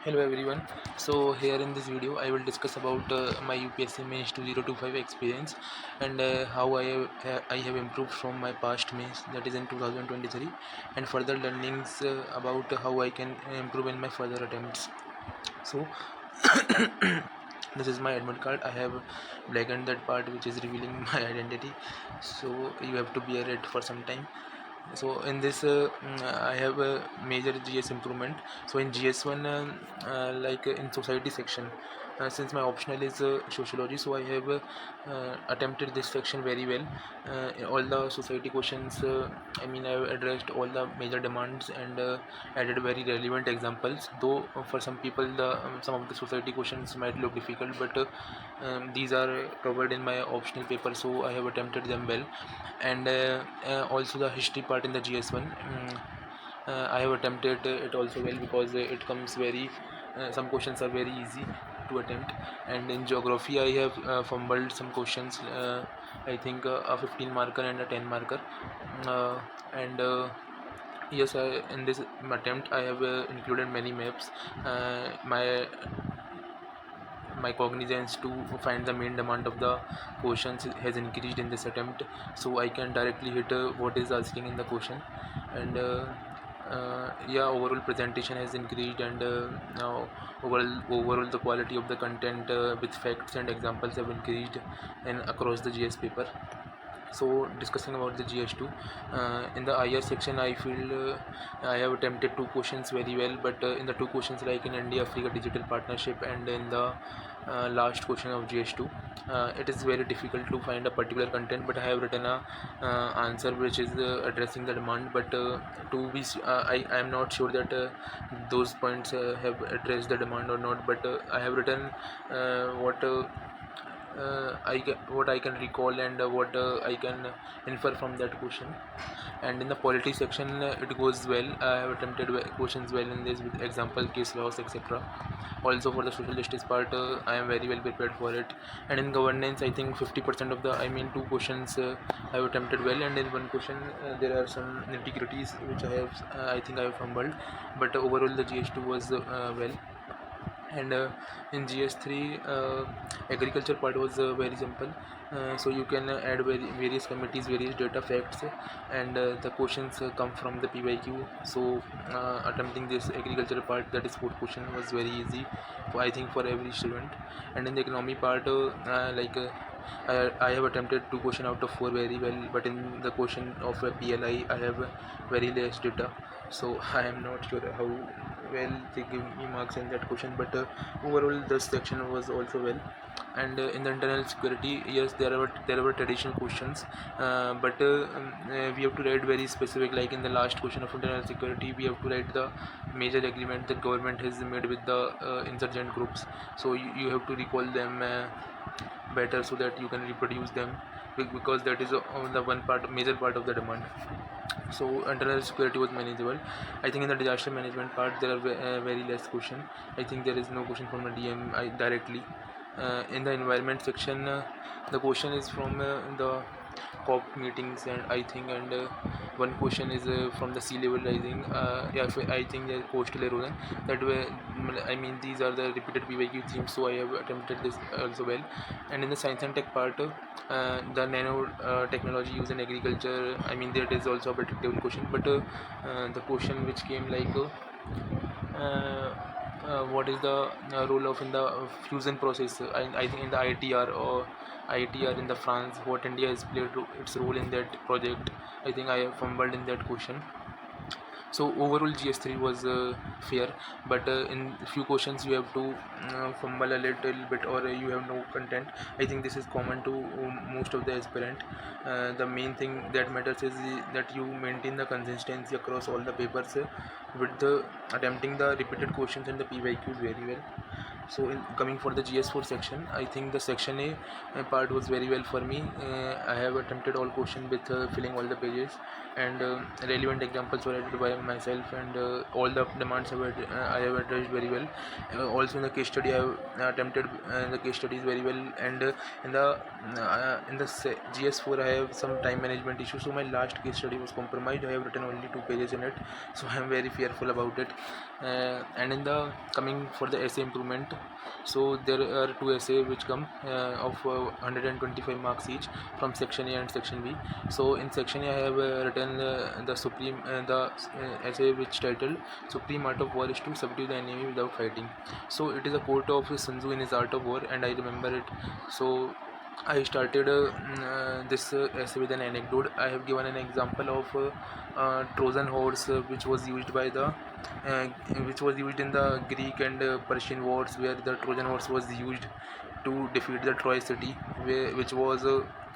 Hello everyone. So here in this video I will discuss about my UPSC Mains 2025 experience and how I have improved from my past mains, that is in 2023, and further learnings about how I can improve in my further attempts. So this is my admit card. I have blackened that part which is revealing my identity, so you have to bear it for some time. So in this I have a major GS improvement. So in GS1 in society section, since my optional is sociology, so I have attempted this section very well. All the society questions, I have addressed all the major demands and added very relevant examples, though for some people some of the society questions might look difficult, but these are covered in my optional paper, so I have attempted them well. And also the history part in the GS1, I have attempted it also well, because it comes very some questions are very easy to attempt. And in geography I have fumbled some questions, I think a 15 marker and a 10 marker, and yes, in this attempt I have included many maps. My cognizance to find the main demand of the questions has increased in this attempt, so I can directly hit what is asking in the question. And yeah, overall presentation has increased, and now overall the quality of the content with facts and examples have increased in across the GS paper. So discussing about the GS2, in the IR section I feel I have attempted two questions very well, but in the two questions like in India Africa digital partnership and in the last question of GS2, it is very difficult to find a particular content, but I have written a answer which is addressing the demand. But I am not sure that those points have addressed the demand or not, but I have written what I can recall and what I can infer from that question. And in the polity section, it goes well. I have attempted questions well in this with example, case laws, etc. Also for the social justice part, I am very well prepared for it. And in governance, I think 50% of the two questions I have attempted well, and in one question there are some nitty-gritties which I think I have fumbled, but overall the GS2 was well. And in GS3, agriculture part was very simple. So you can add various committees, various data facts, and the questions come from the PYQ. So attempting this agriculture part, that is fourth question, was very easy I think for every student. And in the economy part, I have attempted two question out of four very well, but in the question of PLI I have very less data, so I am not sure how well they give me marks in that question. But overall this section was also well. And in the internal security, yes, there were traditional questions, but we have to write very specific, like in the last question of internal security we have to write the major agreement that government has made with the insurgent groups. So you have to recall them better so that you can reproduce them, because that is the one part, major part of the demand. So internal security was manageable. I think in the disaster management part there are very less question. I think there is no question from the directly. In the environment section, the question is from the COP meetings, and I think, and one question is from the sea level rising. Yeah, I think the coastal erosion. That way, these are the repeated PYQ themes, so I have attempted this also well. And in the science and tech part, the nano technology used in agriculture, that is also a predictable question. But the question which came like what is the role of in the fusion process, I think in the ITR in the France, what India has played its role in that project. I think I have fumbled in that question. So overall GS3 was fair, but in few questions you have to fumble a little bit, or you have no content. I think this is common to most of the aspirant. The main thing that matters is that you maintain the consistency across all the papers with the attempting the repeated questions and the PYQs very well. So in coming for the GS4 section, I think the section A part was very well for me. I have attempted all questions with filling all the pages, and relevant examples were added by myself, and all the demands I have addressed very well. Also in the case study, I have attempted the case studies very well, and in the GS4 I have some time management issues, so my last case study was compromised. I have written only 2 pages in it, so I am very fearful about it. And in the coming for the essay improvement, so there are 2 essay which come of 125 marks each from section A and section B. So in section A I have written the essay which titled Supreme Art of War is to subdue the enemy without fighting. So it is a quote of Sun Tzu in his Art of War, and I remember it. So I started this essay with an anecdote. I have given an example of Trojan horse, which was used in the Greek and Persian wars, where the Trojan horse was used to defeat the Troy city, which was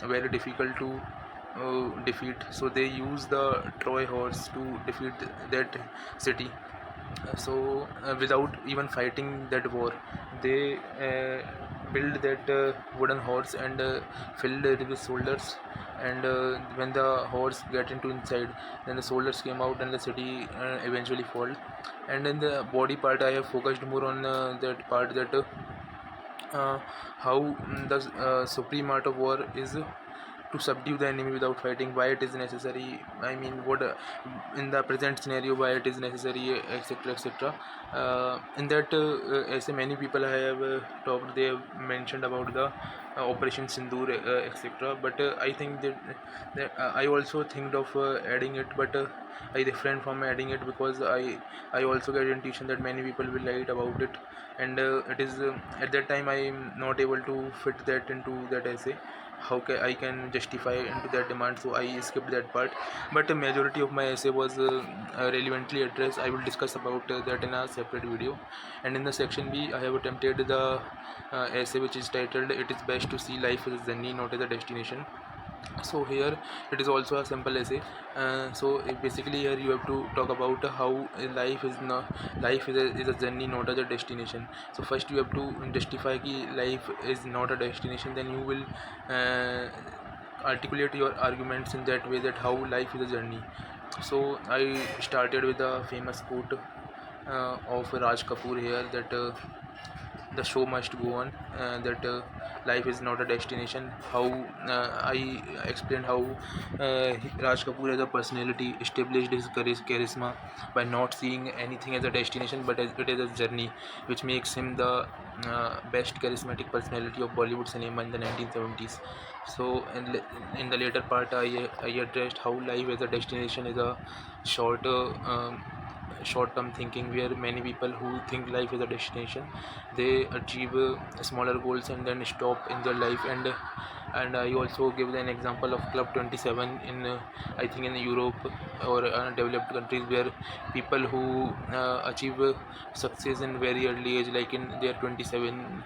very difficult to defeat. So they used the Troy horse to defeat that city. Without even fighting that war, they built that wooden horse and filled it with soldiers, and when the horse get into inside, then the soldiers came out and the city eventually fall. And in the body part, I have focused more on that part, that how the supreme art of war is to subdue the enemy without fighting, why it is necessary, I mean what in the present scenario why it is necessary, etc, etc. In that as many people I have talked, they have mentioned about the Operation Sindoor, etc, but I think that I also think of adding it, but I refrain from adding it because I also get intuition that many people will write about it, and it is at that time I am not able to fit that into that essay. How I can justify into that demand, so I skipped that part. But a majority of my essay was relevantly addressed. I will discuss about that in a separate video. And in the section B, I have attempted the essay which is titled "It is best to see life as a journey, not as a destination." So here it is also a simple essay. Basically here you have to talk about how life is a journey, not as a destination. So first you have to justify that life is not a destination, then you will uh, articulate your arguments in that way, that how life is a journey. So I started with a famous quote of Raj Kapoor here, that the show must go on, that life is not a destination. How I explained how Raj Kapoor as a personality established his charisma by not seeing anything as a destination, but as it is a journey, which makes him the best charismatic personality of Bollywood cinema in the 1970s. So in the later part, I addressed how life as a destination is a short short-term thinking, where many people who think life is a destination, they achieve smaller goals and then stop in their life. And I also give an example of Club 27 in I think in Europe or developed countries, where people who achieve success in very early age, like in their 27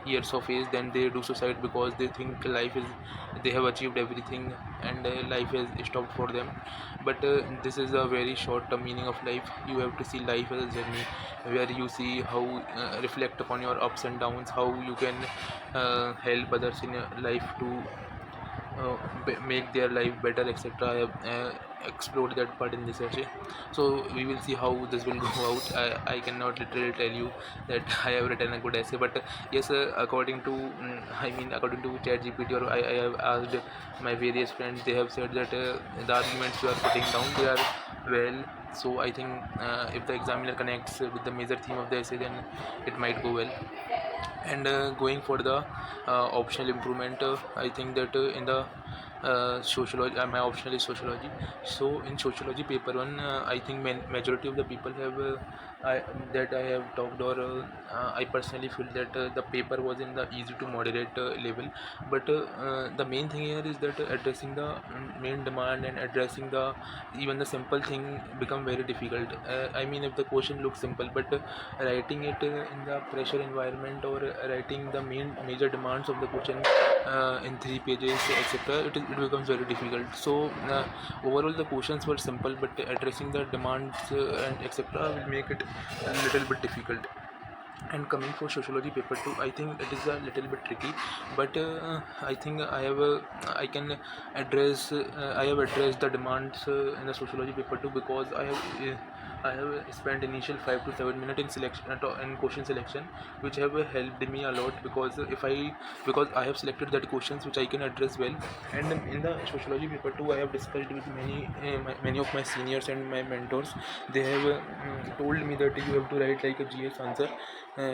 years of age, then they do suicide because they think they have achieved everything, and life has stopped for them. But this is a very short term meaning of life. You have to see life as a journey, where you see how reflect upon your ups and downs, how you can help others in your life to make their life better, etc. I have explored that part in this essay. So we will see how this will go out. I cannot literally tell you that I have written a good essay, but yes, according to according to ChatGPT, or I have asked my various friends, they have said that the arguments you are putting down, they are well. So I think if the examiner connects with the major theme of the essay, then it might go well. And going for the optional improvement, I think that in the sociology, my optional is sociology. So in sociology paper 1, I think majority of the people have I have talked, or I personally feel that the paper was in the easy to moderate level. But the main thing here is that addressing the main demand and addressing the even the simple thing become very difficult. If the question looks simple, but writing it in the pressure environment, or writing the major demands of the question in 3 pages, etc., it becomes very difficult. So overall the questions were simple, but addressing the demands and etc. will make it a little bit difficult. And coming for sociology paper 2, I think it is a little bit tricky, but I think I can address I have addressed the demands in the sociology paper 2, because I have spent initial 5 to 7 minutes in selection in question selection, which have helped me a lot, because I have selected that questions which I can address well. And in the sociology paper 2, I have discussed with many of my seniors and my mentors. They have told me that you have to write like a GS answer,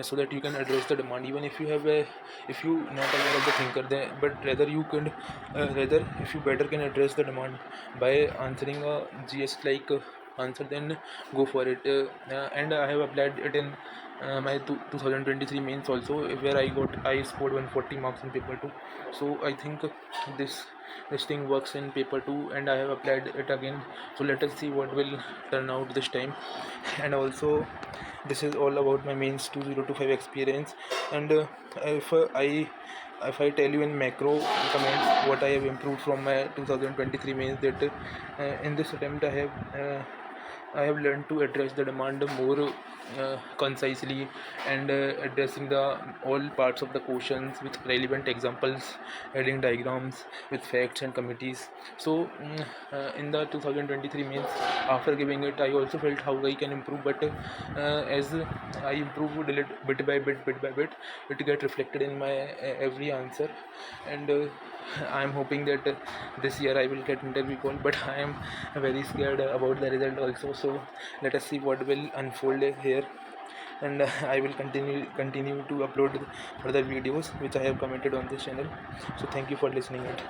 so that you can address the demand, even if you have a if you not aware of the thinker, then but rather you can rather if you better can address the demand by answering a GS like answer, then go for it. And I have applied it in my 2023 mains also, where I scored 140 marks in paper 2. So I think this this thing works in paper 2, and I have applied it again. So let us see what will turn out this time. And also, this is all about my mains 2025 experience. And if I tell you in macro comments what I have improved from my 2023 mains, that in this attempt I have learned to address the demand more concisely, and addressing the all parts of the questions with relevant examples, adding diagrams with facts and committees. So in the 2023 means, after giving it, I also felt how I can improve, but as I improved a little bit by bit, it get reflected in my every answer. And I am hoping that this year I will get interview call, but I am very scared about the result also. So let us see what will unfold here. And I will continue to upload further videos which I have commented on this channel. So thank you for listening it.